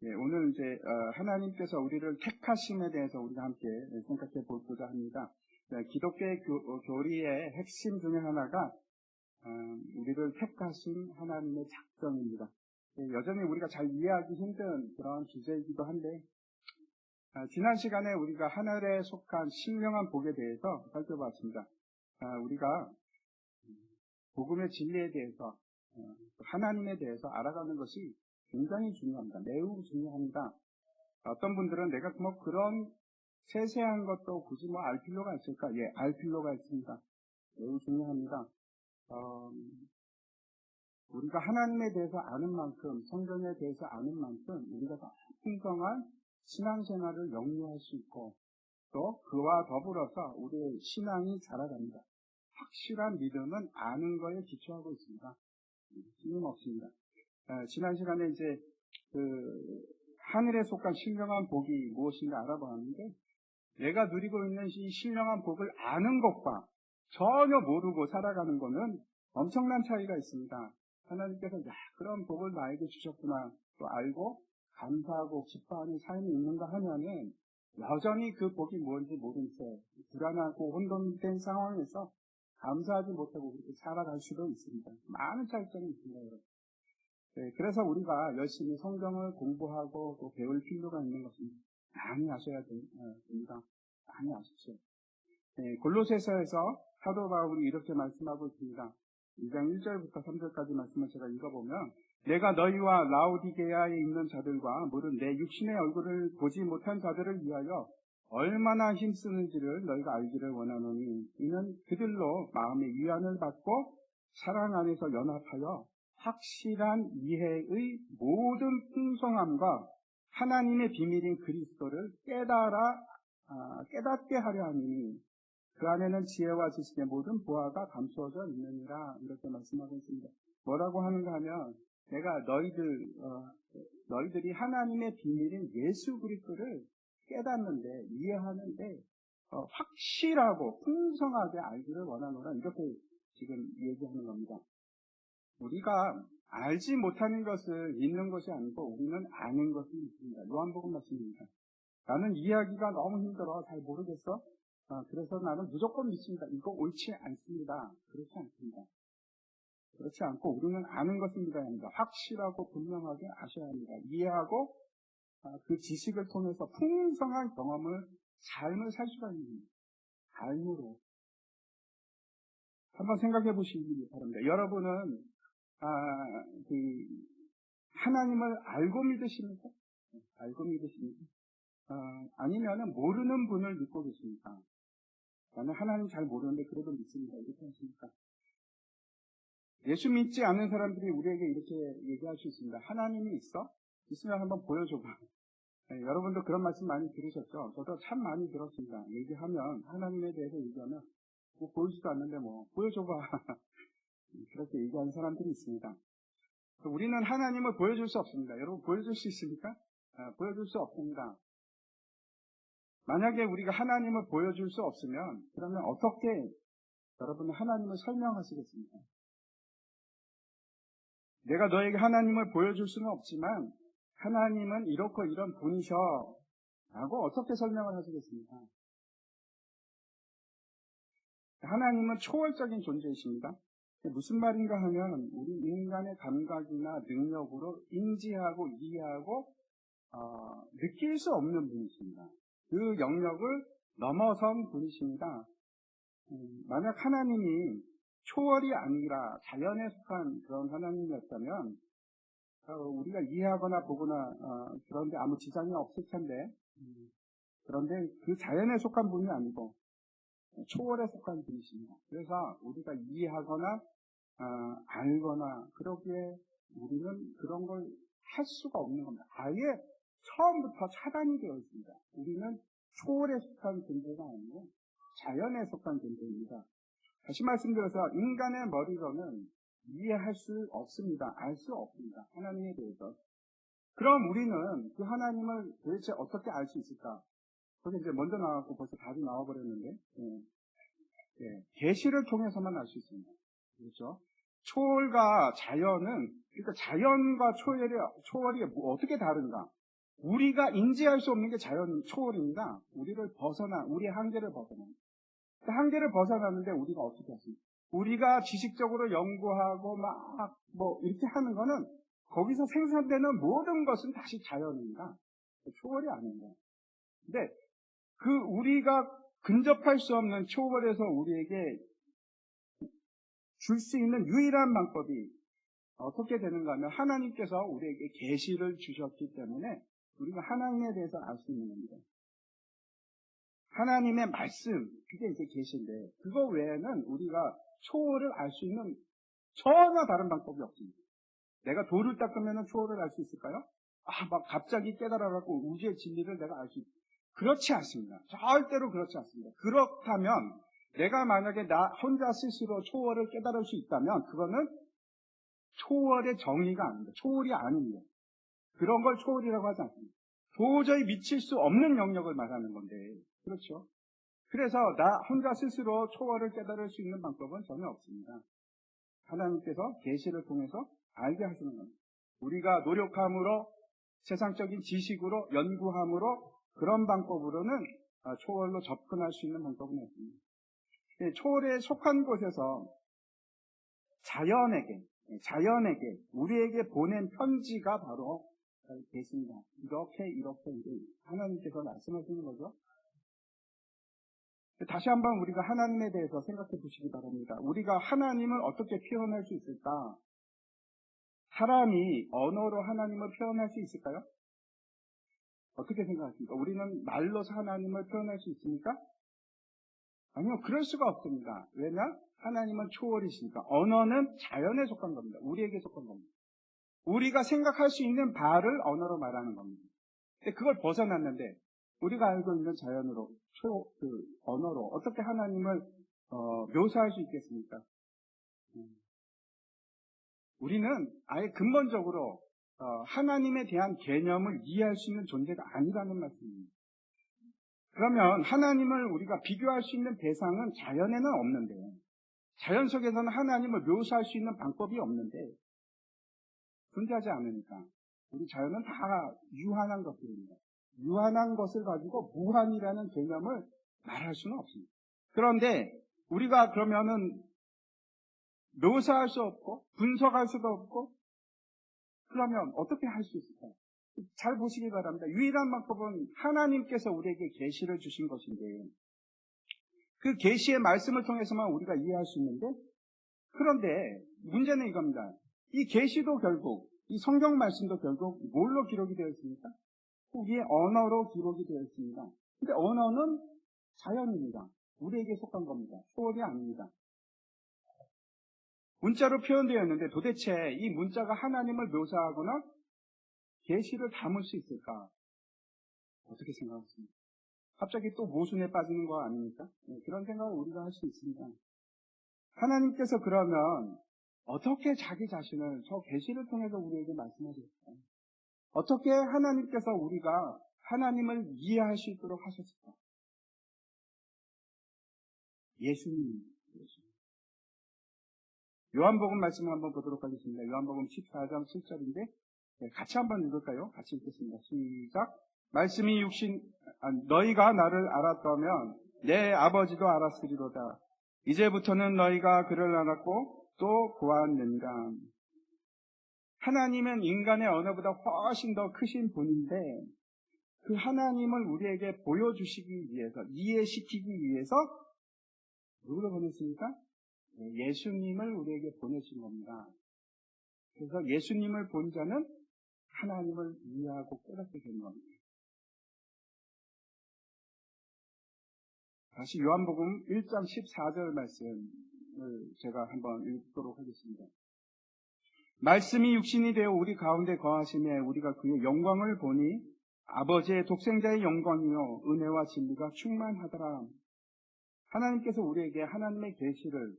예, 오늘 이제 하나님께서 우리를 택하심에 대해서 우리가 함께 생각해 보고자 합니다. 기독교의 교리의 핵심 중에 하나가 우리를 택하신 하나님의 작정입니다. 여전히 우리가 잘 이해하기 힘든 그런 주제이기도 한데, 지난 시간에 우리가 하늘에 속한 신령한 복에 대해서 살펴봤습니다. 우리가 복음의 진리에 대해서, 하나님에 대해서 알아가는 것이 굉장히 중요합니다. 매우 중요합니다. 어떤 분들은 내가 뭐 그런 세세한 것도 굳이 뭐 알 필요가 있을까? 예, 알 필요가 있습니다. 매우 중요합니다. 우리가 하나님에 대해서 아는 만큼, 성경에 대해서 아는 만큼 우리가 더 풍성한 신앙생활을 영위할 수 있고, 또 그와 더불어서 우리의 신앙이 자라갑니다. 확실한 믿음은 아는 거에 기초하고 있습니다. 틀림없습니다. 지난 시간에 이제 하늘에 속한 신령한 복이 무엇인가 알아보았는데, 내가 누리고 있는 이 신령한 복을 아는 것과 전혀 모르고 살아가는 것은 엄청난 차이가 있습니다. 하나님께서 그런 복을 나에게 주셨구나 또 알고 감사하고 기뻐하는 삶이 있는가 하면은 여전히 그 복이 뭔지 모른 채 불안하고 혼돈된 상황에서 감사하지 못하고 그렇게 살아갈 수도 있습니다. 많은 차이점이 있습니다, 여러분. 네, 그래서 우리가 열심히 성경을 공부하고 또 배울 필요가 있는 것입니다. 많이 아셔야 됩니다. 많이 아십시오. 네, 골로새서에서 사도 바울이 이렇게 말씀하고 있습니다. 2장 1절부터 3절까지 말씀을 제가 읽어보면, 내가 너희와 라오디게아에 있는 자들과 물은 내 육신의 얼굴을 보지 못한 자들을 위하여 얼마나 힘쓰는지를 너희가 알기를 원하노니, 이는 그들로 마음의 위안을 받고 사랑 안에서 연합하여 확실한 이해의 모든 풍성함과 하나님의 비밀인 그리스도를 깨닫게 하려 하니, 그 안에는 지혜와 지식의 모든 보화가 감추어져 있느니라. 이렇게 말씀하고 있습니다. 뭐라고 하는가 하면, 내가 너희들이 하나님의 비밀인 예수 그리스도를 깨닫는데, 이해하는데 확실하고 풍성하게 알기를 원하노라. 이렇게 지금 얘기하는 겁니다. 우리가 알지 못하는 것을 믿는 것이 아니고 우리는 아는 것을 믿습니다. 요한복음 말씀입니다. 나는 이해하기가 너무 힘들어, 잘 모르겠어, 그래서 나는 무조건 믿습니다. 이거 옳지 않습니다. 그렇지 않습니다. 그렇지 않고 우리는 아는 것을 믿어야 합니다. 확실하고 분명하게 아셔야 합니다. 이해하고 그 지식을 통해서 풍성한 경험을, 삶을 살 수가 있는 겁니다. 삶으로. 한번 생각해 보시기 바랍니다. 여러분은 하나님을 알고 믿으십니까? 알고 믿으십니까? 아니면은 모르는 분을 믿고 계십니까? 나는 하나님 잘 모르는데 그래도 믿습니다. 이렇게 하십니까? 예수 믿지 않는 사람들이 우리에게 이렇게 얘기할 수 있습니다. 하나님이 있어? 있으면 한번 보여줘봐. 네, 여러분도 그런 말씀 많이 들으셨죠? 저도 참 많이 들었습니다. 얘기하면, 하나님에 대해서 얘기하면, 뭐 보이지도 않는데 뭐 보여줘봐. 그렇게 얘기하는 사람들이 있습니다. 우리는 하나님을 보여줄 수 없습니다. 여러분, 보여줄 수 있습니까? 보여줄 수 없습니다. 만약에 우리가 하나님을 보여줄 수 없으면, 그러면 어떻게 여러분은 하나님을 설명하시겠습니까? 내가 너에게 하나님을 보여줄 수는 없지만 하나님은 이렇고 이런 분이셔 라고 어떻게 설명을 하시겠습니까? 하나님은 초월적인 존재이십니다. 무슨 말인가 하면, 우리 인간의 감각이나 능력으로 인지하고 이해하고 느낄 수 없는 분이십니다. 그 영역을 넘어선 분이십니다. 만약 하나님이 초월이 아니라 자연에 속한 그런 하나님이었다면 우리가 이해하거나 보거나 그런데 아무 지장이 없을 텐데, 그런데 그 자연에 속한 분이 아니고 초월에 속한 분이십니다. 그래서 우리가 이해하거나 알거나 그러기에 우리는 그런 걸 할 수가 없는 겁니다. 아예 처음부터 차단이 되어 있습니다. 우리는 초월에 속한 존재가 아니고 자연에 속한 존재입니다. 다시 말씀드려서, 인간의 머리로는 이해할 수 없습니다. 알 수 없습니다. 하나님에 대해서. 그럼 우리는 그 하나님을 도대체 어떻게 알 수 있을까? 거기 이제 먼저 나왔고 벌써 답이 나와버렸는데, 계시를 통해서만 알 수 있습니다. 그렇죠? 초월과 자연은, 그러니까 자연과 초월이 어떻게 다른가? 우리가 인지할 수 없는 게 자연 초월입니다. 우리의 한계를 벗어나. 그 한계를 벗어나는데 우리가 어떻게 하십니까? 우리가 지식적으로 연구하고 이렇게 하는 거는 거기서 생산되는 모든 것은 다시 자연입니다. 초월이 아닙니다. 근데 우리가 근접할 수 없는 초월에서 우리에게 줄 수 있는 유일한 방법이 어떻게 되는가 하면 하나님께서 우리에게 계시를 주셨기 때문에 우리가 하나님에 대해서 알 수 있는 겁니다. 하나님의 말씀, 그게 이제 계시인데 그거 외에는 우리가 초월을 알 수 있는 전혀 다른 방법이 없습니다. 내가 돌을 닦으면 초월을 알 수 있을까요? 갑자기 깨달아갖고 우주의 진리를 내가 알 수 있을까요? 그렇지 않습니다. 절대로 그렇지 않습니다. 그렇다면 내가 만약에 나 혼자 스스로 초월을 깨달을 수 있다면 그거는 초월의 정의가 아닙니다. 초월이 아닙니다. 그런 걸 초월이라고 하지 않습니다. 도저히 미칠 수 없는 영역을 말하는 건데, 그렇죠? 그래서 나 혼자 스스로 초월을 깨달을 수 있는 방법은 전혀 없습니다. 하나님께서 계시를 통해서 알게 하시는 겁니다. 우리가 노력함으로, 세상적인 지식으로, 연구함으로 그런 방법으로는 초월로 접근할 수 있는 방법은 없습니다. 초월에 속한 곳에서 자연에게 우리에게 보낸 편지가 바로 계십니다. 이렇게 이제 하나님께서 말씀하시는 거죠. 다시 한번 우리가 하나님에 대해서 생각해 보시기 바랍니다. 우리가 하나님을 어떻게 표현할 수 있을까? 사람이 언어로 하나님을 표현할 수 있을까요? 어떻게 생각하십니까? 우리는 말로서 하나님을 표현할 수 있습니까? 아니요, 그럴 수가 없습니다. 왜냐? 하나님은 초월이시니까. 언어는 자연에 속한 겁니다. 우리에게 속한 겁니다. 우리가 생각할 수 있는 바를 언어로 말하는 겁니다. 근데 그걸 벗어났는데 우리가 알고 있는 자연으로 언어로 어떻게 하나님을 묘사할 수 있겠습니까? 우리는 아예 근본적으로 하나님에 대한 개념을 이해할 수 있는 존재가 아니라는 말씀입니다. 그러면 하나님을 우리가 비교할 수 있는 대상은 자연에는 없는데, 자연 속에서는 하나님을 묘사할 수 있는 방법이 없는데 존재하지 않으니까 우리 자연은 다 유한한 것들입니다. 유한한 것을 가지고 무한이라는 개념을 말할 수는 없습니다. 그런데 우리가 그러면은 묘사할 수 없고 분석할 수도 없고 그러면 어떻게 할 수 있을까요? 잘 보시기 바랍니다. 유일한 방법은 하나님께서 우리에게 계시를 주신 것인데 그 계시의 말씀을 통해서만 우리가 이해할 수 있는데, 그런데 문제는 이겁니다. 이 계시도 결국, 이 성경 말씀도 결국 뭘로 기록이 되어 있습니까? 거기에 언어로 기록이 되어 있습니다. 근데 언어는 자연입니다. 우리에게 속한 겁니다. 초월이 아닙니다. 문자로 표현되어 있는데 도대체 이 문자가 하나님을 묘사하거나 계시를 담을 수 있을까? 어떻게 생각하십니까? 갑자기 또 모순에 빠지는 거 아닙니까? 그런 생각을 우리가 할 수 있습니다. 하나님께서 그러면 어떻게 자기 자신을 저 계시를 통해서 우리에게 말씀하셨을까요? 어떻게 하나님께서 우리가 하나님을 이해할 수 있도록 하셨을까? 예수님. 요한복음 말씀을 한번 보도록 하겠습니다. 요한복음 14장 7절인데 같이 한번 읽을까요? 같이 읽겠습니다. 시작. 말씀이 너희가 나를 알았다면 내 아버지도 알았으리로다. 이제부터는 너희가 그를 알았고 또 보았느니라. 하나님은 인간의 언어보다 훨씬 더 크신 분인데 그 하나님을 우리에게 보여주시기 위해서, 이해시키기 위해서 누구를 보냈습니까? 예수님을 우리에게 보내신 겁니다. 그래서 예수님을 본 자는 하나님을 이해하고 깨닫게 된 겁니다. 다시 요한복음 1장 14절 말씀을 제가 한번 읽도록 하겠습니다. 말씀이 육신이 되어 우리 가운데 거하심에 우리가 그의 영광을 보니 아버지의 독생자의 영광이요 은혜와 진리가 충만하더라. 하나님께서 우리에게 하나님의 계시를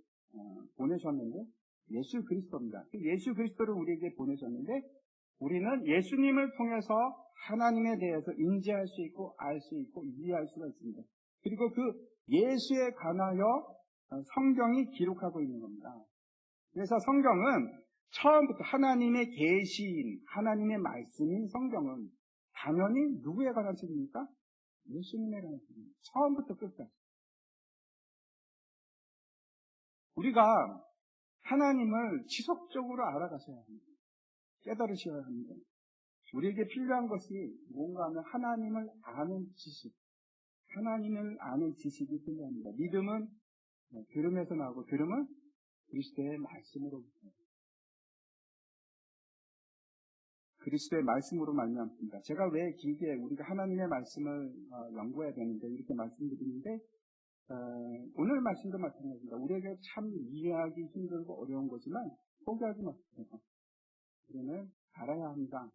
보내셨는데 예수 그리스도입니다. 예수 그리스도를 우리에게 보내셨는데 우리는 예수님을 통해서 하나님에 대해서 인지할 수 있고 알 수 있고 이해할 수가 있습니다. 그리고 그 예수에 관하여 성경이 기록하고 있는 겁니다. 그래서 성경은 처음부터 하나님의 계시인, 하나님의 말씀인 성경은 당연히 누구에 관한 책입니까? 예수님에 관한 책입니다. 처음부터 끝까지. 우리가 하나님을 지속적으로 알아가셔야 합니다. 깨달으셔야 합니다. 우리에게 필요한 것이 뭔가 하면 하나님을 아는 지식, 하나님을 아는 지식이 필요합니다. 믿음은 들음에서 나오고 들음은 그리스도의 말씀으로부터. 그리스도의 말씀으로 말미암습니다. 제가 왜 길게 우리가 하나님의 말씀을 연구해야 되는데 이렇게 말씀드리는데 오늘 말씀도 마찬가지입니다. 우리에게 참 이해하기 힘들고 어려운 거지만 포기하지 마세요. 우리는 알아야 합니다.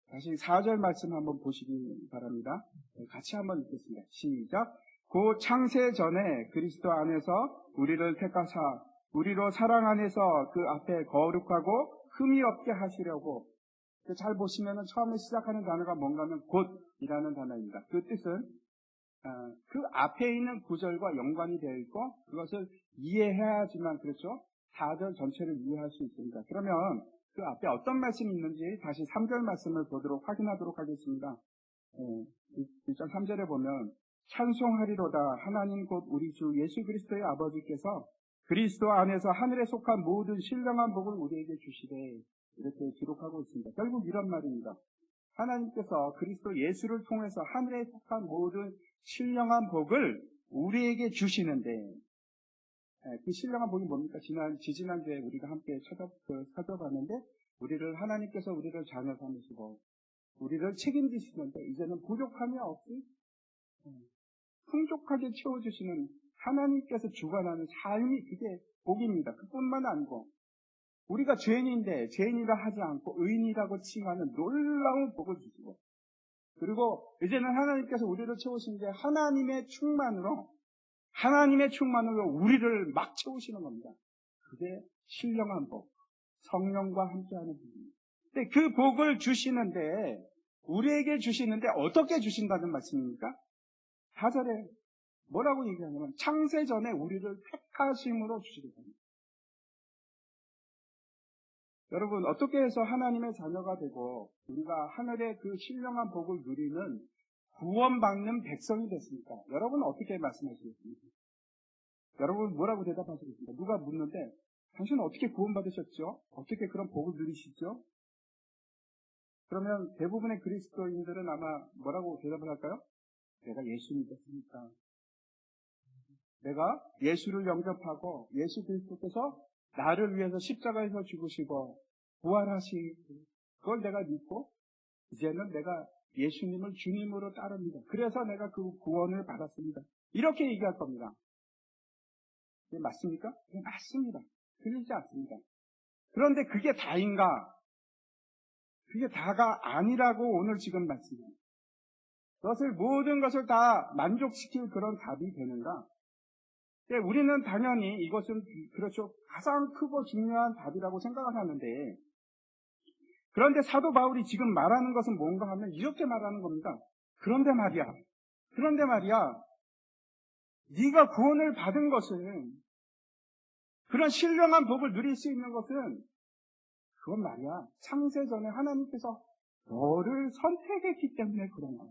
다시 4절 말씀 한번 보시기 바랍니다. 같이 한번 읽겠습니다. 시작. 곧 창세 전에 그리스도 안에서 우리를 택하사 우리로 사랑 안에서 그 앞에 거룩하고 흠이 없게 하시려고. 잘 보시면 처음에 시작하는 단어가 뭔가 하면 곧이라는 단어입니다. 그 뜻은 그 앞에 있는 구절과 연관이 되어 있고 그것을 이해해야지만 그렇죠? 4절 전체를 이해할 수 있습니다. 그러면 그 앞에 어떤 말씀이 있는지 다시 3절 말씀을 보도록 확인하도록 하겠습니다. 1장 3절에 보면 찬송하리로다 하나님 곧 우리 주 예수 그리스도의 아버지께서 그리스도 안에서 하늘에 속한 모든 신령한 복을 우리에게 주시되 이렇게 기록하고 있습니다. 결국 이런 말입니다. 하나님께서 그리스도 예수를 통해서 하늘에 속한 모든 신령한 복을 우리에게 주시는데 그 신령한 복이 뭡니까? 지지난주에 우리가 함께 찾아봤는데 우리를 하나님께서 우리를 자녀 삼으시고 우리를 책임지시는데 이제는 부족함이 없이 풍족하게 채워주시는 하나님께서 주관하는 삶이 그게 복입니다. 그뿐만 아니고 우리가 죄인인데 죄인이라 하지 않고 의인이라고 칭하는 놀라운 복을 주시고 그리고 이제는 하나님께서 우리를 채우시는데 하나님의 충만으로 우리를 막 채우시는 겁니다. 그게 신령한 복, 성령과 함께하는 복입니다. 근데 그 복을 주시는데 우리에게 주시는데 어떻게 주신다는 말씀입니까? 4절에 뭐라고 얘기하냐면 창세전에 우리를 택하심으로 주시겠습니다. 여러분 어떻게 해서 하나님의 자녀가 되고 우리가 하늘의 그 신령한 복을 누리는 구원받는 백성이 됐습니까? 여러분은 어떻게 말씀하시겠습니까? 여러분 뭐라고 대답하시겠습니까? 누가 묻는데 당신은 어떻게 구원받으셨죠? 어떻게 그런 복을 누리시죠? 그러면 대부분의 그리스도인들은 아마 뭐라고 대답을 할까요? 내가 예수 믿었으니까. 내가 예수를 영접하고 예수 그리스도께서 나를 위해서 십자가에서 죽으시고 부활하시고 그걸 내가 믿고 이제는 내가 예수님을 주님으로 따릅니다. 그래서 내가 그 구원을 받았습니다. 이렇게 얘기할 겁니다. 이게 맞습니까? 네, 맞습니다. 틀리지 않습니다. 그런데 그게 다인가? 그게 다가 아니라고 오늘 지금 말씀합니다. 모든 것을 다 만족시킬 그런 답이 되는가? 네, 우리는 당연히 이것은 그렇죠. 가장 크고 중요한 답이라고 생각을 하는데 그런데 사도 바울이 지금 말하는 것은 뭔가 하면 이렇게 말하는 겁니다. 그런데 말이야. 네가 구원을 받은 것은 그런 신령한 복을 누릴 수 있는 것은 그건 말이야. 창세전에 하나님께서 너를 선택했기 때문에 그런 거야.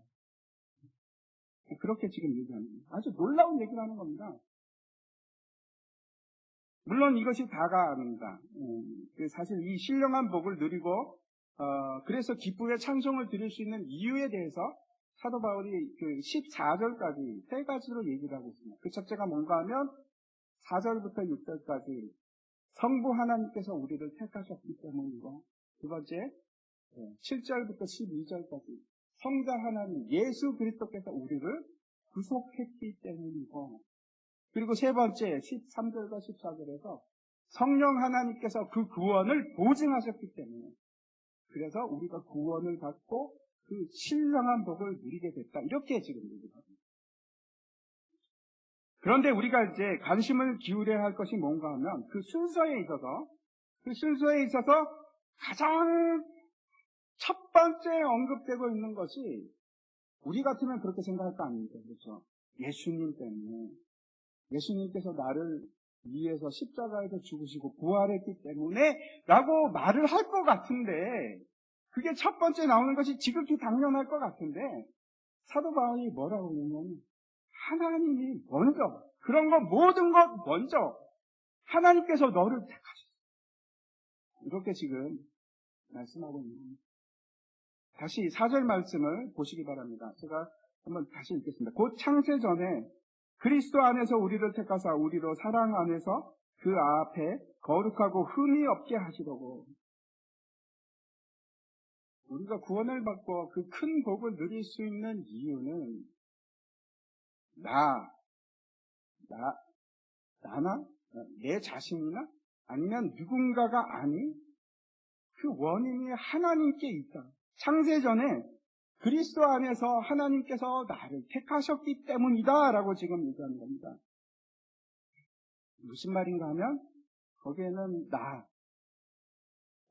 그렇게 지금 얘기하는 거예요. 아주 놀라운 얘기를 하는 겁니다. 물론 이것이 다가 아닙니다. 사실 이 신령한 복을 누리고 그래서 기쁨의 찬송을 드릴 수 있는 이유에 대해서 사도 바울이 그 14절까지 세 가지로 얘기를 하고 있습니다. 그 첫째가 뭔가 하면 4절부터 6절까지 성부 하나님께서 우리를 택하셨기 때문이고 두 번째 7절부터 12절까지 성자 하나님 예수 그리스도께서 우리를 구속했기 때문이고 그리고 세 번째 13절과 14절에서 성령 하나님께서 그 구원을 보증하셨기 때문에 그래서 우리가 구원을 받고 그 신령한 복을 누리게 됐다. 이렇게 지금 얘기합니다. 그런데 우리가 이제 관심을 기울여야 할 것이 뭔가 하면 그 순서에 있어서 가장 첫 번째 언급되고 있는 것이 우리 같으면 그렇게 생각할 거 아닙니까? 그렇죠? 예수님 때문에 예수님께서 나를 위해서 십자가에서 죽으시고 부활했기 때문에 라고 말을 할 것 같은데 그게 첫 번째 나오는 것이 지극히 당연할 것 같은데 사도 바울이 뭐라고 하냐면 하나님이 먼저 그런 거 모든 것 먼저 하나님께서 너를 택하셨어. 이렇게 지금 말씀하고 있는 겁니다. 다시 4절 말씀을 보시기 바랍니다. 제가 한번 다시 읽겠습니다. 곧 창세 전에 그리스도 안에서 우리를 택하사 우리로 사랑 안에서 그 앞에 거룩하고 흠이 없게 하시려고. 우리가 구원을 받고 그 큰 복을 누릴 수 있는 이유는 나나 내 자신이나 아니면 누군가가 아닌 그 원인이 하나님께 있다. 창세 전에 그리스도 안에서 하나님께서 나를 택하셨기 때문이다라고 지금 얘기하는 겁니다. 무슨 말인가 하면 거기에는 나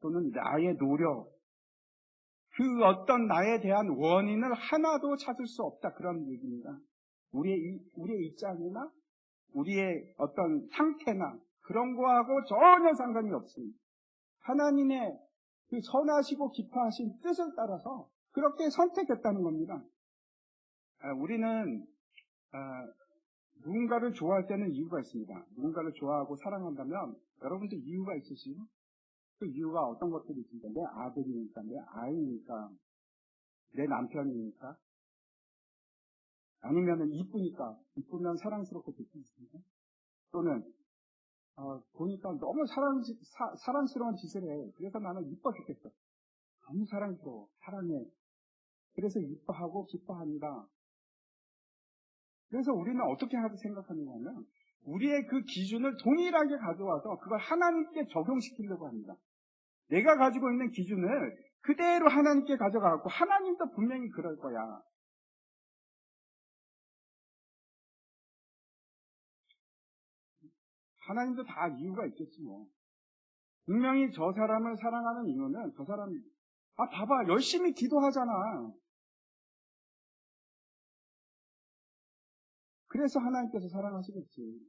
또는 나의 노력 그 어떤 나에 대한 원인을 하나도 찾을 수 없다 그런 얘기입니다. 우리의 입장이나 우리의 어떤 상태나 그런 거하고 전혀 상관이 없습니다. 하나님의 그 선하시고 기뻐하신 뜻을 따라서 그렇게 선택했다는 겁니다. 우리는 누군가를 좋아할 때는 이유가 있습니다. 누군가를 좋아하고 사랑한다면 여러분들 이유가 있으시죠? 그 이유가 어떤 것들이 있습니까? 내 아들이니까, 내 아이니까, 내 남편이니까, 아니면 이쁘니까, 이쁘면 사랑스럽고 좋지 않습니까? 또는 보니까 너무 사랑스러운 짓을 해. 그래서 나는 이뻐 죽겠어. 너무 사랑스러워. 사랑해. 그래서 이뻐하고 기뻐합니다. 그래서 우리는 어떻게 생각하느냐 하면 우리의 그 기준을 동일하게 가져와서 그걸 하나님께 적용시키려고 합니다. 내가 가지고 있는 기준을 그대로 하나님께 가져가고 하나님도 분명히 그럴 거야. 하나님도 다 이유가 있겠지 뭐. 분명히 저 사람을 사랑하는 이유는 저 사람이 봐봐 열심히 기도하잖아. 그래서 하나님께서 사랑하시겠지.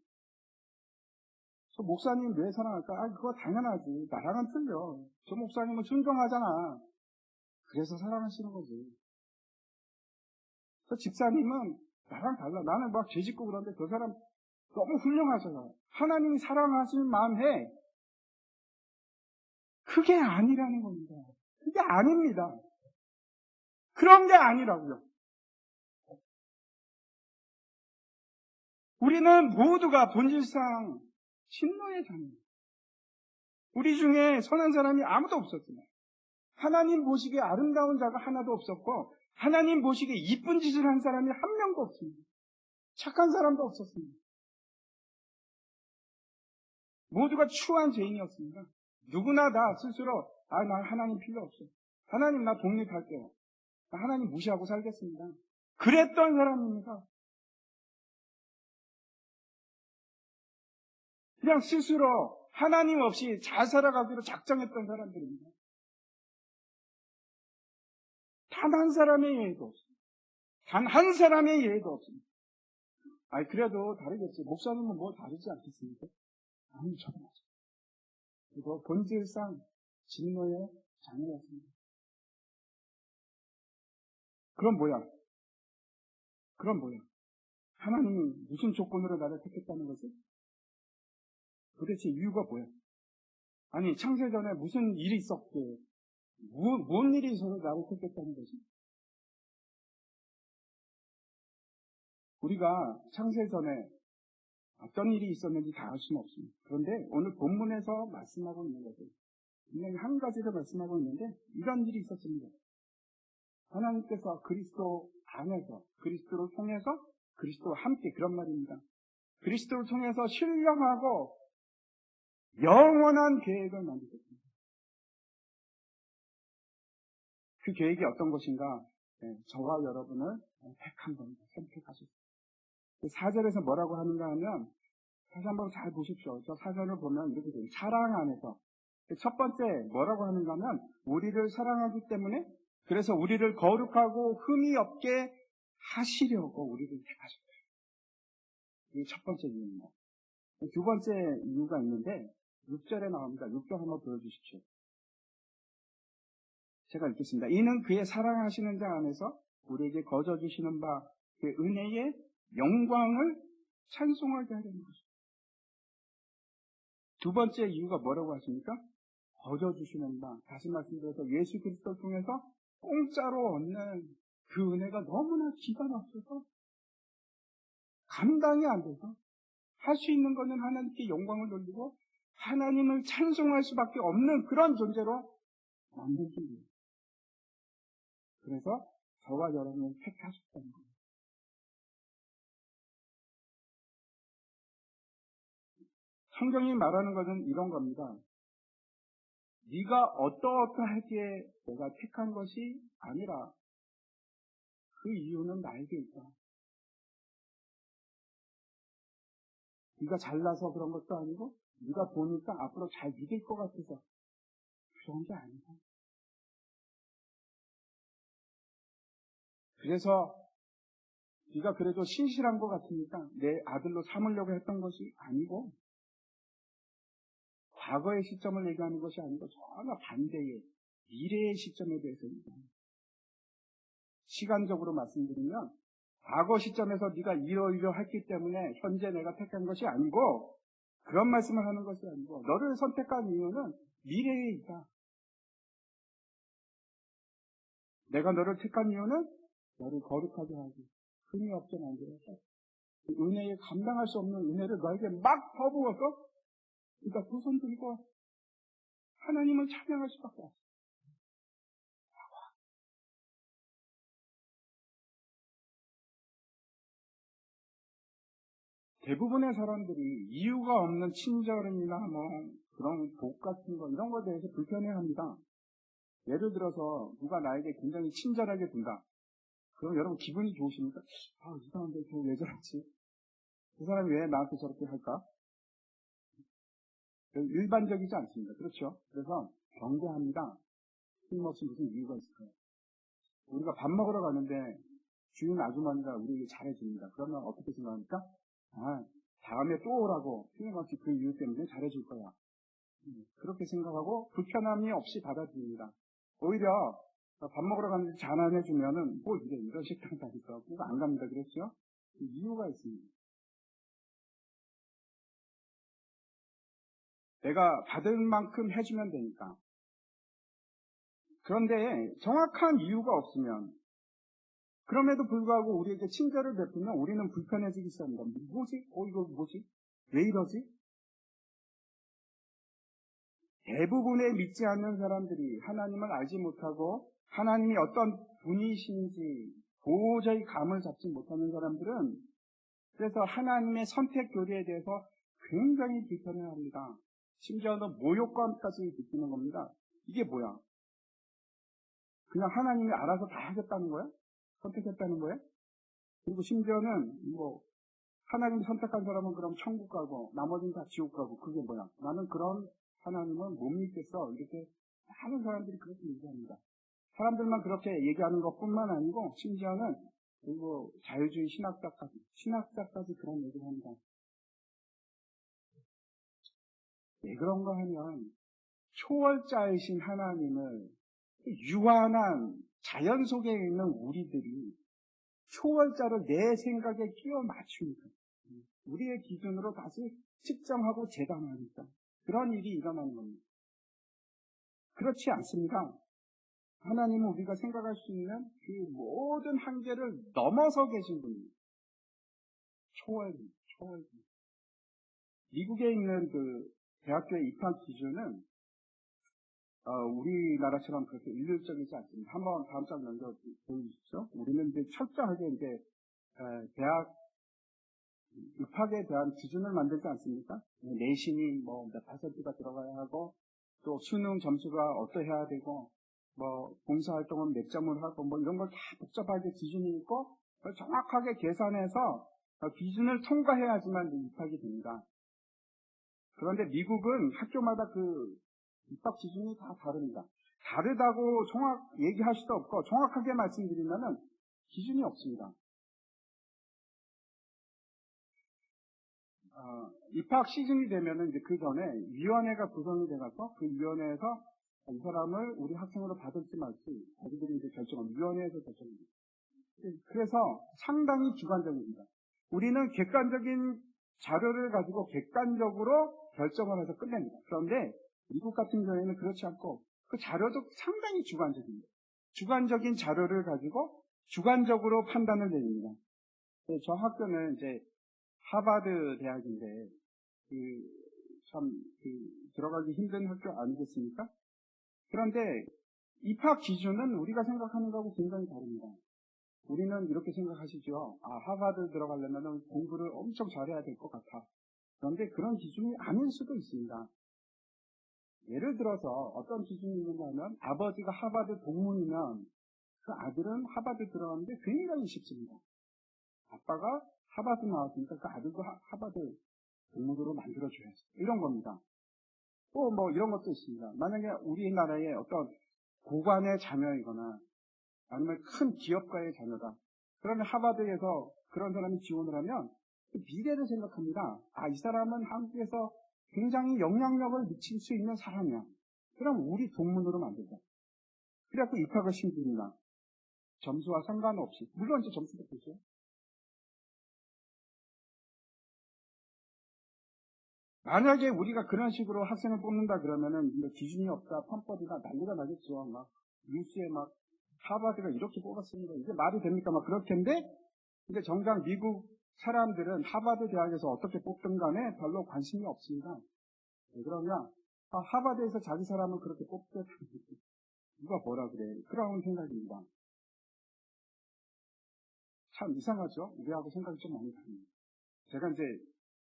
저 목사님 왜 사랑할까? 그거 당연하지. 나랑은 틀려. 저 목사님은 순종하잖아. 그래서 사랑하시는 거지. 저 집사님은 나랑 달라. 나는 막 죄짓고 그러는데 저 사람 너무 훌륭하잖아. 하나님이 사랑하시는 마음에 그게 아니라는 겁니다. 그게 아닙니다. 그런 게 아니라고요. 우리는 모두가 본질상 진노의 자입니다. 우리 중에 선한 사람이 아무도 없었습니다. 하나님 보시기에 아름다운 자가 하나도 없었고 하나님 보시기에 이쁜 짓을 한 사람이 한 명도 없습니다. 착한 사람도 없었습니다. 모두가 추한 죄인이었습니다. 누구나 다 스스로 나 하나님 필요 없어. 하나님 나 독립할게요. 나 하나님 무시하고 살겠습니다. 그랬던 사람입니다. 그냥 스스로 하나님 없이 잘 살아가기로 작정했던 사람들입니다. 단 한 사람의 예의도 없습니다. 단 한 사람의 예의도 없습니다. 그래도 다르겠지. 목사님은 뭐 다르지 않겠습니까? 아니, 저도 맞아요. 그리고 본질상 진노의 자녀였습니다. 그럼 뭐야? 하나님이 무슨 조건으로 나를 택했다는 거지? 도대체 이유가 뭐야? 아니, 창세전에 무슨 일이 있었고, 뭔 일이 있어서 나를 택했다는 거지? 우리가 창세전에 어떤 일이 있었는지 다 알 수는 없습니다. 그런데 오늘 본문에서 말씀하고 있는 것은 분명히 한 가지를 말씀하고 있는데 이런 일이 있었습니다. 하나님께서 그리스도 안에서 그리스도를 통해서 그리스도와 함께 그런 말입니다. 그리스도를 통해서 신령하고 영원한 계획을 만드셨습니다. 그 계획이 어떤 것인가? 저와 여러분을 택한 겁니다. 선택하셨습니다. 4절에서 뭐라고 하는가 하면 다시 한번 잘 보십시오. 저 4절을 보면 이렇게 돼요. 사랑 안에서. 첫 번째 뭐라고 하는가 하면 우리를 사랑하기 때문에 그래서 우리를 거룩하고 흠이 없게 하시려고 우리를 택하셨다. 이게 첫 번째 이유입니다. 두 번째 이유가 있는데 6절에 나옵니다. 6절 한번 보여주십시오. 제가 읽겠습니다. 이는 그의 사랑하시는 자 안에서 우리에게 거저 주시는 바 그 은혜의 영광을 찬송하게 하려는 것입니다. 두 번째 이유가 뭐라고 하십니까? 거저 주시는 바. 다시 말씀드려서 예수 그리스도를 통해서 공짜로 얻는 그 은혜가 너무나 기가 막혀서 감당이 안 돼서 할 수 있는 것은 하나님께 영광을 돌리고 하나님을 찬송할 수밖에 없는 그런 존재로 만든 줄이에요. 그래서 저와 여러분을 택하셨다는 거예요. 성경이 말하는 것은 이런 겁니다. 네가 어떠하기에 내가 택한 것이 아니라 그 이유는 나에게 있다. 네가 잘나서 그런 것도 아니고 네가 보니까 앞으로 잘 믿을 것 같아서 그런 게 아니다. 그래서 네가 그래도 신실한 것 같으니까 내 아들로 삼으려고 했던 것이 아니고 과거의 시점을 얘기하는 것이 아니고 전혀 반대의 미래의 시점에 대해서 얘기합니다. 시간적으로 말씀드리면 과거 시점에서 네가 이러이러했기 때문에 현재 내가 택한 것이 아니고 그런 말씀을 하는 것이 아니고 너를 선택한 이유는 미래에 있다. 내가 너를 택한 이유는 너를 거룩하게 하기, 흠이 없게 만들어서 은혜에 감당할 수 없는 은혜를 너에게 막 퍼부어서 그러니까 두 손 들고 하나님을 찬양할 수밖에 없어. 대부분의 사람들이 이유가 없는 친절이나 뭐 그런 복 같은 거 이런 거에 대해서 불편해합니다. 예를 들어서 누가 나에게 굉장히 친절하게 군다. 그럼 여러분 기분이 좋으십니까? 아, 이 사람들 왜 저러지? 그 사람이 왜 나한테 저렇게 할까? 일반적이지 않습니다. 그렇죠? 그래서 경계합니다. 틀림없이 무슨 이유가 있을까요? 우리가 밥 먹으러 가는데 주인 아주머니가 우리에게 잘해줍니다. 그러면 어떻게 생각합니까? 아, 다음에 또 오라고 틀림없이 그 이유 때문에 잘해줄 거야. 그렇게 생각하고 불편함이 없이 받아들입니다. 오히려 밥 먹으러 갔는데 잘 안 해주면은 뭐 이런 식당 다니까 꼭 안 갑니다. 그렇죠? 이유가 있습니다. 내가 받을 만큼 해주면 되니까. 그런데 정확한 이유가 없으면 그럼에도 불구하고 우리에게 친절을 베푸면 우리는 불편해지기 시작합니다. 뭐지? 이거 뭐지? 왜 이러지? 대부분의 믿지 않는 사람들이 하나님을 알지 못하고 하나님이 어떤 분이신지 도저히 감을 잡지 못하는 사람들은 그래서 하나님의 선택 교리에 대해서 굉장히 불편해합니다. 심지어는 모욕감까지 느끼는 겁니다. 이게 뭐야? 그냥 하나님이 알아서 다 하겠다는 거야? 선택했다는 거야? 그리고 심지어는 뭐 하나님 선택한 사람은 그럼 천국 가고 나머지는 다 지옥 가고 그게 뭐야? 나는 그런 하나님은 못 믿겠어. 이렇게 많은 사람들이 그렇게 얘기합니다. 사람들만 그렇게 얘기하는 것뿐만 아니고 심지어는 그리고 자유주의 신학자까지 그런 얘기를 합니다. 왜 그런가 하면 초월자이신 하나님을 유한한 자연 속에 있는 우리들이 초월자를 내 생각에 끼워 맞추니까 우리의 기준으로 다시 측정하고 재단하니까 그런 일이 일어나는 겁니다. 그렇지 않습니다. 하나님은 우리가 생각할 수 있는 그 모든 한계를 넘어서 계신 분입니다. 초월입니다. 미국에 있는 그 대학교의 입학 기준은 우리나라처럼 그렇게 일률적이지 않습니다. 한번 다음 장 넘겨 보여주십시오. 우리는 이제 철저하게 이제 대학 입학에 대한 기준을 만들지 않습니까? 내신이 뭐 몇 퍼센트가 들어가야 하고 또 수능 점수가 어떠해야 되고 뭐 봉사활동은 몇 점을 하고 뭐 이런 걸 다 복잡하게 기준이 있고 정확하게 계산해서 기준을 통과해야지만 입학이 됩니다. 그런데 미국은 학교마다 그 입학 기준이 다 다릅니다. 다르다고 얘기할 수도 없고 정확하게 말씀드리면은 기준이 없습니다. 입학 시즌이 되면은 이제 그 전에 위원회가 구성이 돼가서 그 위원회에서 이 사람을 우리 학생으로 받을지 말지 자기들이 이제 결정을 위원회에서 결정합니다. 그래서 상당히 주관적입니다. 우리는 객관적인 자료를 가지고 객관적으로 결정을 해서 끝냅니다. 그런데 미국 같은 경우에는 그렇지 않고 그 자료도 상당히 주관적입니다. 주관적인 자료를 가지고 주관적으로 판단을 내립니다. 저 학교는 이제 하버드 대학인데 들어가기 힘든 학교 아니겠습니까? 그런데 입학 기준은 우리가 생각하는 거하고 굉장히 다릅니다. 우리는 이렇게 생각하시죠. 하버드 들어가려면 공부를 엄청 잘해야 될 것 같아. 그런데 그런 기준이 아닐 수도 있습니다. 예를 들어서 어떤 기준이 있는가 하면 아버지가 하버드 동문이면 그 아들은 하버드 들어가는데 굉장히 쉽습니다. 아빠가 하버드 나왔으니까 그 아들도 하버드 동문으로 만들어줘야지. 이런 겁니다. 또 뭐 이런 것도 있습니다. 만약에 우리나라의 어떤 고관의 자녀이거나 아니면 큰 기업가의 자녀다. 그러면 하버드에서 그런 사람이 지원을 하면 미래를 생각합니다. 이 사람은 한국에서 굉장히 영향력을 미칠 수 있는 사람이야. 그럼 우리 동문으로 만들자. 그래갖고 입학을 신깁니다. 점수와 상관없이. 물론 이제 점수도 보죠. 만약에 우리가 그런 식으로 학생을 뽑는다 그러면은 기준이 없다, 편법이다, 난리가 나겠죠. 막 뉴스에 막 하버드가 이렇게 뽑았습니다. 이게 말이 됩니까? 막 그럴 텐데, 근데 정작 미국 사람들은 하버드 대학에서 어떻게 뽑든 간에 별로 관심이 없습니다. 왜 그러냐? 하버드에서 자기 사람을 그렇게 뽑게 누가 뭐라 그래? 그런 생각입니다. 참 이상하죠? 우리하고 생각이 좀 많이 다릅니다.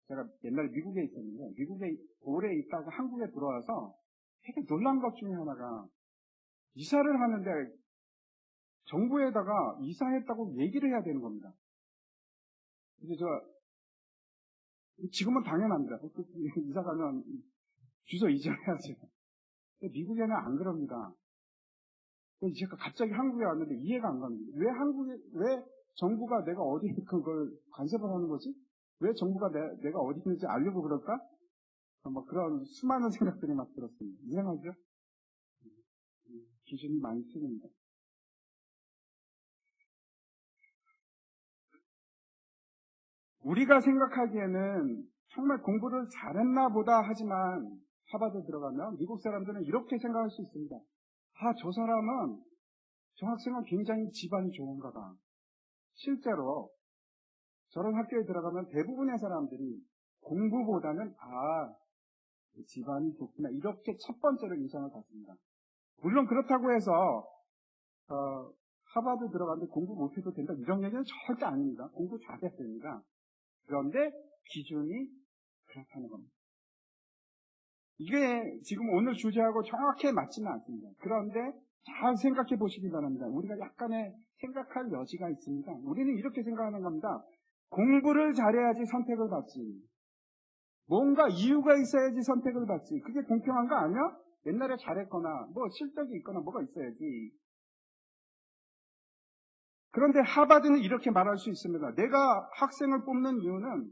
제가 옛날에 미국에 있었는데, 미국에 오래 있다가 한국에 들어와서 되게 놀란 것 중에 하나가, 이사를 하는데 정부에다가 이사했다고 얘기를 해야 되는 겁니다. 이제 지금은 당연합니다. 이사 가면 주소 이전해야지. 미국에는 안 그럽니다. 제가 갑자기 한국에 왔는데 이해가 안 갑니다. 왜 정부가 내가 어디 그걸 간섭을 하는 거지? 왜 정부가 내가 어디 있는지 알려고 그럴까? 그런 수많은 생각들이 막 들었습니다. 이상하죠? 기준이 많이 틀립니다. 우리가 생각하기에는 정말 공부를 잘했나 보다 하지만 하버드 들어가면 미국 사람들은 이렇게 생각할 수 있습니다. 저 학생은 굉장히 집안이 좋은가 봐. 실제로 저런 학교에 들어가면 대부분의 사람들이 공부보다는 집안이 좋구나 이렇게 첫 번째로 인상을 받습니다. 물론 그렇다고 해서 하버드 들어가는데 공부 못해도 된다 이런 얘기는 절대 아닙니다. 공부 잘해야 됩니다. 그런데 기준이 그렇다는 겁니다. 이게 지금 오늘 주제하고 정확히 맞지는 않습니다. 그런데 잘 생각해 보시기 바랍니다. 우리가 약간의 생각할 여지가 있습니다. 우리는 이렇게 생각하는 겁니다. 공부를 잘해야지 선택을 받지. 뭔가 이유가 있어야지 선택을 받지. 그게 공평한 거 아니야? 옛날에 잘했거나 실적이 있거나 뭐가 있어야지. 그런데 하버드는 이렇게 말할 수 있습니다. 내가 학생을 뽑는 이유는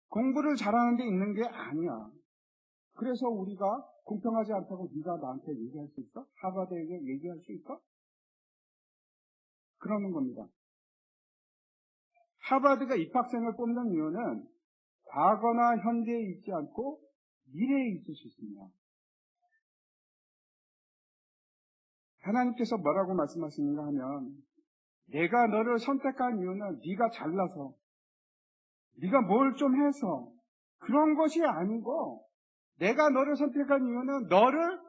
공부를 잘하는 데 있는 게 아니야. 그래서 우리가 공평하지 않다고 네가 나한테 얘기할 수 있어? 하버드에게 얘기할 수 있어? 그러는 겁니다. 하버드가 입학생을 뽑는 이유는 과거나 현재에 있지 않고 미래에 있을 수 있습니다. 하나님께서 뭐라고 말씀하시는가 하면 내가 너를 선택한 이유는 네가 잘나서 네가 뭘 좀 해서 그런 것이 아니고 내가 너를 선택한 이유는 너를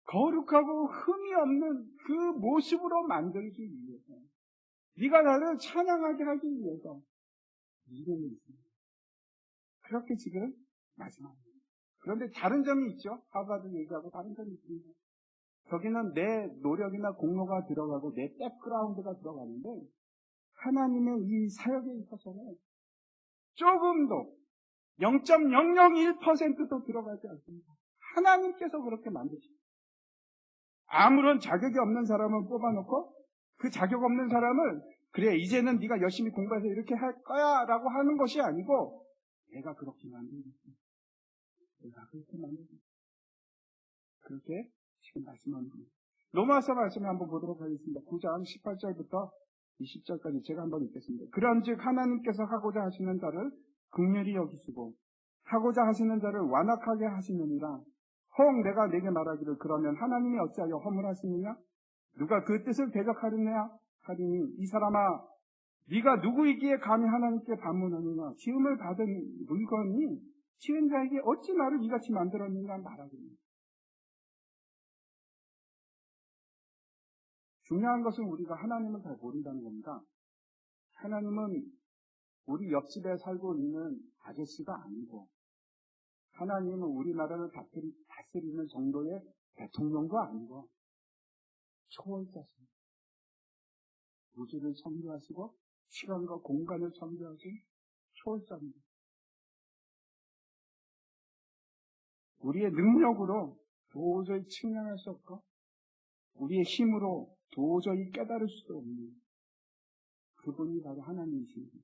거룩하고 흠이 없는 그 모습으로 만들기 위해서 네가 나를 찬양하게 하기 위해서 믿음이 있습니다. 그렇게 지금 말씀합니다. 그런데 다른 점이 있죠. 하버드 얘기하고 다른 점이 있습니다. 거기는 내 노력이나 공로가 들어가고 내 백그라운드가 들어가는데 하나님의 이 사역에 있어서는 조금도 0.001%도 들어가지 않습니다. 하나님께서 그렇게 만드십니다. 아무런 자격이 없는 사람을 뽑아놓고 그 자격 없는 사람을 그래 이제는 네가 열심히 공부해서 이렇게 할 거야 라고 하는 것이 아니고 내가 그렇게 만들겠어. 내가 그렇게 만들겠어. 그렇게 지금 말씀하는 겁니다. 로마서 말씀을 한번 보도록 하겠습니다. 9장 18절부터 20절까지 제가 한번 읽겠습니다. 그런즉 하나님께서 하고자 하시는 자를 긍휼히 여기시고 하고자 하시는 자를 완악하게 하시느니라. 혹 내가 내게 말하기를 그러면 하나님이 어찌하여 허물하시느냐? 누가 그 뜻을 대적하느냐? 하리니 이 사람아 네가 누구이기에 감히 하나님께 반문하느냐? 지음을 받은 물건이 지은 자에게 어찌 나를 이같이 만들었는가 말하겠느냐. 중요한 것은 우리가 하나님을 잘 모른다는 겁니다. 하나님은 우리 옆집에 살고 있는 아저씨가 아니고 하나님은 우리나라를 다스리는 정도의 대통령도 아니고 초월자십니다. 우주를 창조하시고 시간과 공간을 창조하신 초월자입니다. 우리의 능력으로 도저히 측량할 수 없고 우리의 힘으로 도저히 깨달을 수도 없는 그분이 바로 하나님이십니다.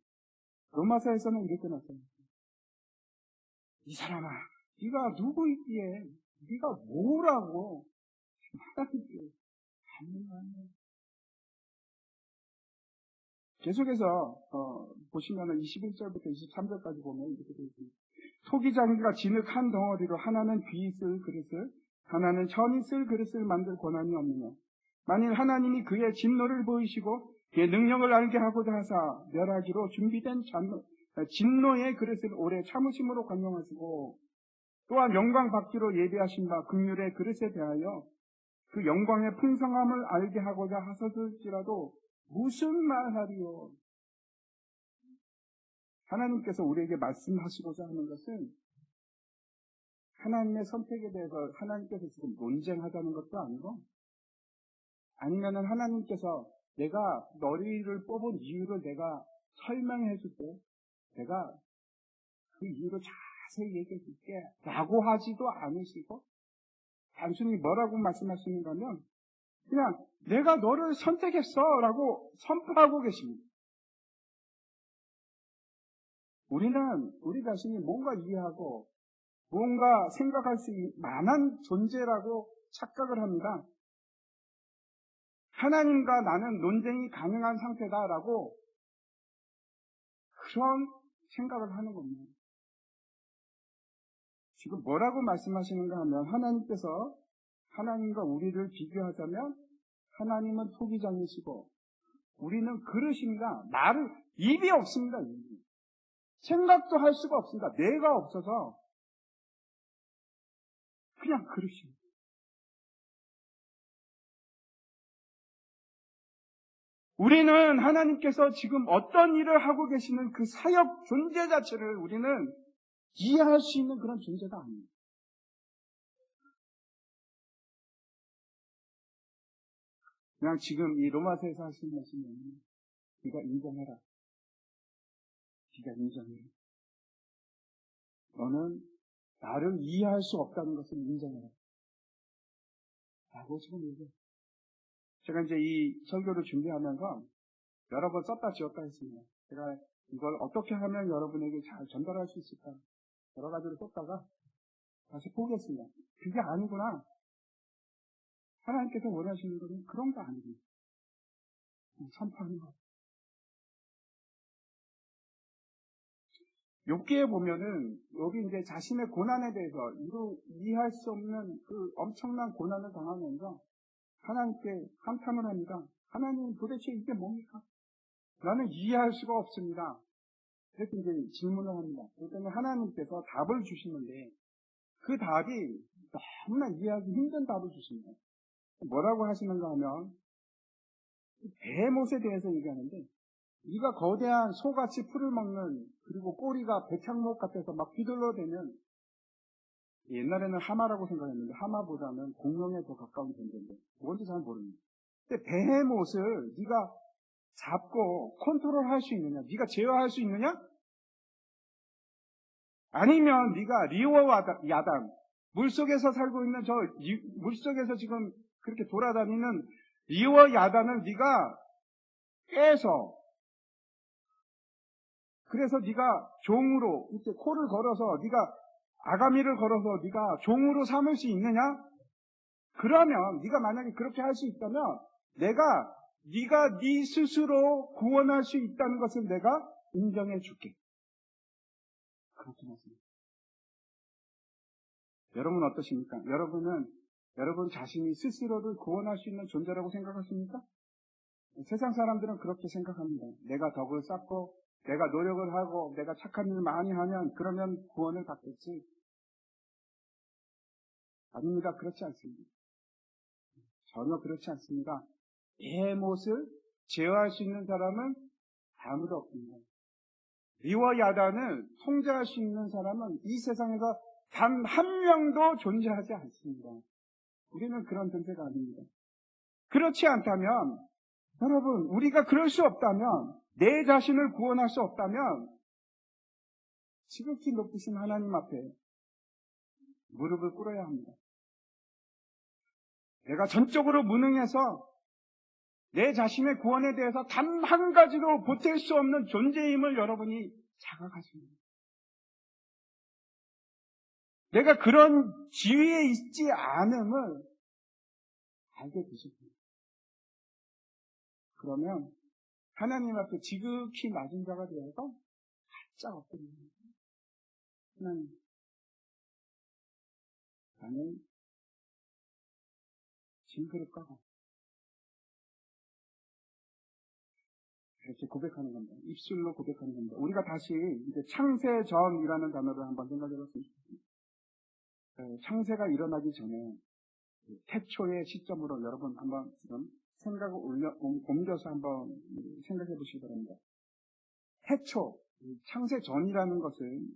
로마서에서는 이렇게 나타납니다. 이 사람아, 네가 누구이기에 네가 뭐라고 하나님께 반문하냐. 계속해서 보시면 21절부터 23절까지 보면 이렇게 되어 있습니다. 토기장이가 진흙 한 덩어리로 하나는 귀 쓸 그릇을 하나는 천이 쓸 그릇을 만들 권한이 없느냐. 만일 하나님이 그의 진노를 보이시고 그의 능력을 알게 하고자 하사 멸하기로 준비된 진노의 그릇을 오래 참으심으로 관용하시고 또한 영광 받기로 예비하신 바 긍휼의 그릇에 대하여 그 영광의 풍성함을 알게 하고자 하셨을지라도 무슨 말하리요. 하나님께서 우리에게 말씀하시고자 하는 것은 하나님의 선택에 대해서 하나님께서 지금 논쟁하자는 것도 아니고 아니면은 하나님께서 내가 너희를 뽑은 이유를 내가 설명해 줄 때 내가 그 이유를 자세히 얘기해 줄게 라고 하지도 않으시고 단순히 뭐라고 말씀하시는가 하면 그냥 내가 너를 선택했어 라고 선포하고 계십니다. 우리는 우리 자신이 뭔가 이해하고 뭔가 생각할 수 있는 만한 존재라고 착각을 합니다. 하나님과 나는 논쟁이 가능한 상태다라고 그런 생각을 하는 겁니다. 지금 뭐라고 말씀하시는가 하면 하나님께서 하나님과 우리를 비교하자면 하나님은 토기장이시고 우리는 그릇입니다. 말을 입이 없습니다. 입이. 생각도 할 수가 없습니다. 뇌가 없어서 그냥 그릇입니다. 우리는 하나님께서 지금 어떤 일을 하고 계시는 그 사역 존재 자체를 우리는 이해할 수 있는 그런 존재가 아닙니다. 그냥 지금 이 로마서에서 하시는 말씀은 네가 인정해라. 네가 인정해라. 너는 나를 이해할 수 없다는 것을 인정해라. 라고 지금 얘기해요. 제가 이제 이 설교를 준비하면서 여러 번 썼다 지웠다 했습니다. 제가 이걸 어떻게 하면 여러분에게 잘 전달할 수 있을까? 여러 가지로 썼다가 다시 포기했습니다. 그게 아니구나. 하나님께서 원하시는 것은 그런 거 아닙니다. 선포하는 것. 욥기에 보면은 여기 이제 자신의 고난에 대해서 이해할 수 없는 그 엄청난 고난을 당하면서 하나님께 한탄을 합니다. 하나님 도대체 이게 뭡니까? 나는 이해할 수가 없습니다. 이렇게 이제 질문을 합니다. 그랬더니 하나님께서 답을 주시는데 그 답이 너무나 이해하기 힘든 답을 주십니다. 뭐라고 하시는가 하면 베헤못에 대해서 얘기하는데 네가 거대한 소같이 풀을 먹는 그리고 꼬리가 백향목 같아서 막 휘둘러대면 옛날에는 하마라고 생각했는데 하마보다는 공룡에 더 가까운 존재인데 뭔지 잘 모릅니다. 근데 베헤못을 네가 잡고 컨트롤할 수 있느냐? 네가 제어할 수 있느냐? 아니면 네가 리오와 야단 물속에서 살고 있는 물속에서 지금 그렇게 돌아다니는 리오와 야단을 네가 깨서 그래서 네가 종으로 이렇게 코를 걸어서 네가 아가미를 걸어서 네가 종으로 삼을 수 있느냐? 그러면 네가 만약에 그렇게 할 수 있다면 네가 네 스스로 구원할 수 있다는 것을 내가 인정해 줄게. 그렇게 말씀합니다. 여러분 어떠십니까? 여러분 자신이 스스로를 구원할 수 있는 존재라고 생각하십니까? 세상 사람들은 그렇게 생각합니다. 내가 덕을 쌓고 내가 노력을 하고 내가 착한 일을 많이 하면 그러면 구원을 받겠지. 아닙니다. 그렇지 않습니다. 전혀 그렇지 않습니다. 내 못을 제어할 수 있는 사람은 아무도 없습니다. 리와 야단을 통제할 수 있는 사람은 이 세상에서 단 한 명도 존재하지 않습니다. 우리는 그런 존재가 아닙니다. 그렇지 않다면 여러분 우리가 그럴 수 없다면 내 자신을 구원할 수 없다면 지극히 높으신 하나님 앞에 무릎을 꿇어야 합니다. 내가 전적으로 무능해서 내 자신의 구원에 대해서 단 한 가지도 보탤 수 없는 존재임을 여러분이 자각하십니다. 내가 그런 지위에 있지 않음을 알게 되십니다. 그러면 하나님 앞에 지극히 낮은 자가 되어서 가짜 없거든요. 하나님, 나는 징그럽까 이렇게 고백하는 겁니다. 입술로 고백하는 겁니다. 우리가 다시 이제 창세전이라는 단어를 한번 생각해 봤으면 좋겠습니다. 창세가 일어나기 전에 태초의 시점으로 여러분 한번 지금 생각을 옮겨서 한번 생각해 보시기 바랍니다. 태초, 창세전이라는 것은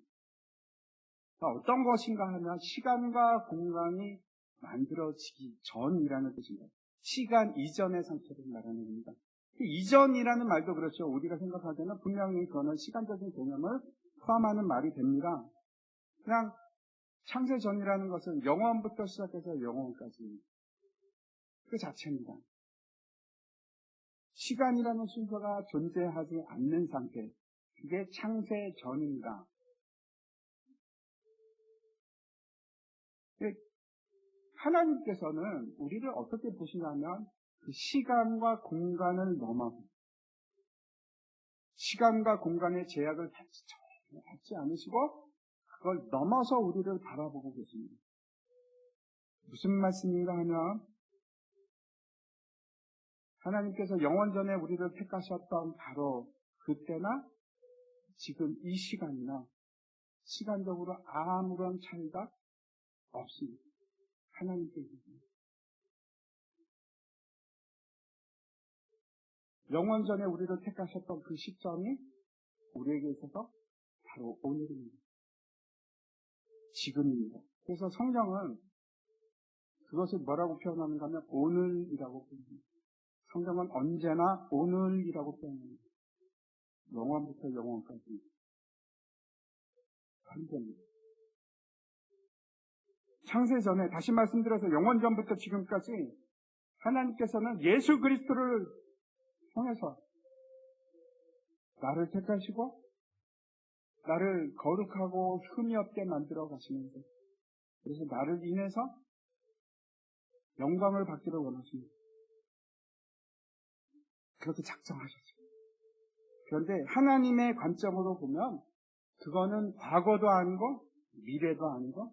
어떤 것인가 하면 시간과 공간이 만들어지기 전이라는 뜻입니다. 시간 이전의 상태를 말하는 겁니다. 이전이라는 말도 그렇죠. 우리가 생각하기에는 분명히 그거는 시간적인 개념을 포함하는 말이 됩니다. 그냥 창세전이라는 것은 영원부터 시작해서 영원까지 그 자체입니다. 시간이라는 순서가 존재하지 않는 상태, 그게 창세전입니다. 하나님께서는 우리를 어떻게 보시냐면 그 시간과 공간을 넘어서 시간과 공간의 제약을 받지 않으시고 그걸 넘어서 우리를 바라보고 계십니다. 무슨 말씀인가 하면 하나님께서 영원전에 우리를 택하셨던 바로 그때나 지금 이 시간이나 시간적으로 아무런 차이가 없습니다. 하나님께서 영원전에 우리를 택하셨던 그 시점이 우리에게 있어서 바로 오늘입니다. 지금입니다. 그래서 성경은 그것을 뭐라고 표현하는가 하면 오늘이라고 표현합니다. 성경은 언제나 오늘이라고 표현합니다. 영원부터 영원까지. 현재입니다. 창세전에 다시 말씀드려서 영원전부터 지금까지 하나님께서는 예수 그리스도를 통해서 나를 택하시고 나를 거룩하고 흠이 없게 만들어 가시면서 그래서 나를 인해서 영광을 받기를 원하십니다. 그렇게 작정하셨습니다. 그런데 하나님의 관점으로 보면 그거는 과거도 아니고 미래도 아니고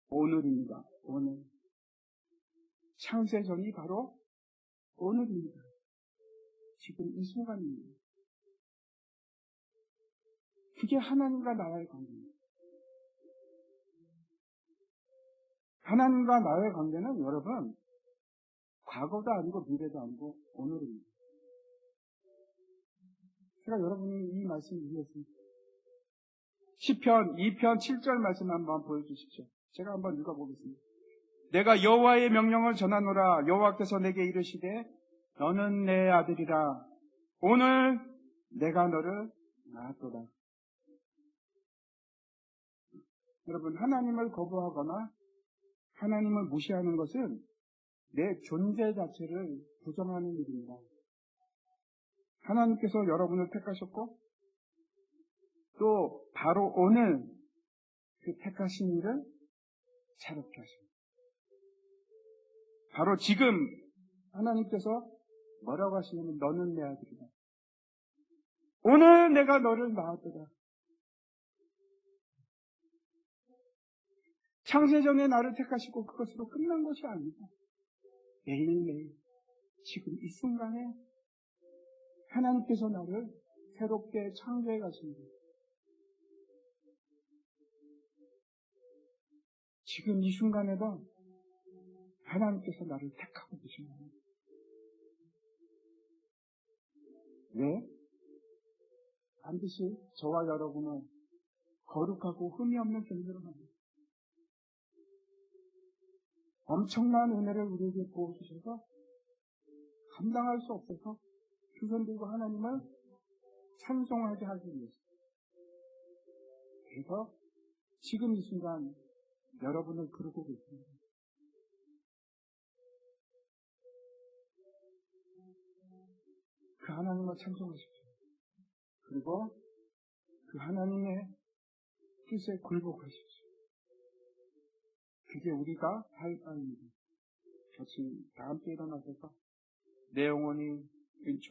오늘입니다. 오늘. 창세전이 바로 오늘입니다. 지금 이 순간입니다. 그게 하나님과 나의 관계입니다. 하나님과 나의 관계는 여러분 과거도 아니고 미래도 아니고 오늘입니다. 제가 여러분이 이 말씀을 이해했습니다. 시편 2편 7절 말씀 한번 보여주십시오. 제가 한번 읽어보겠습니다. 내가 여호와의 명령을 전하노라. 여호와께서 내게 이르시되 너는 내 아들이라. 오늘 내가 너를 낳았도다. 여러분 하나님을 거부하거나 하나님을 무시하는 것은 내 존재 자체를 부정하는 일입니다. 하나님께서 여러분을 택하셨고 또 바로 오늘 그 택하신 일을 새롭게 하십니다. 바로 지금 하나님께서 뭐라고 하시냐면 너는 내 아들이다. 오늘 내가 너를 낳았더라. 창세전에 나를 택하시고 그것으로 끝난 것이 아니다. 매일매일 지금 이 순간에 하나님께서 나를 새롭게 창조해 가십니다. 지금 이 순간에도 하나님께서 나를 택하고 계십니다. 왜? 반드시 저와 여러분은 거룩하고 흠이 없는 존재로 만듭니다. 엄청난 은혜를 우리에게 부어주셔서 감당할 수 없어서 두 손 들고 하나님을 찬송하게 하기 위해서. 그래서 지금 이 순간 여러분을 부르고 계십니다. 그 하나님을 찬송하십시오. 그리고 그 하나님의 뜻에 굴복하십시오. 그게 우리가 할 바입니다. 같이 다 함께 일어나셔서 내 영혼이 은총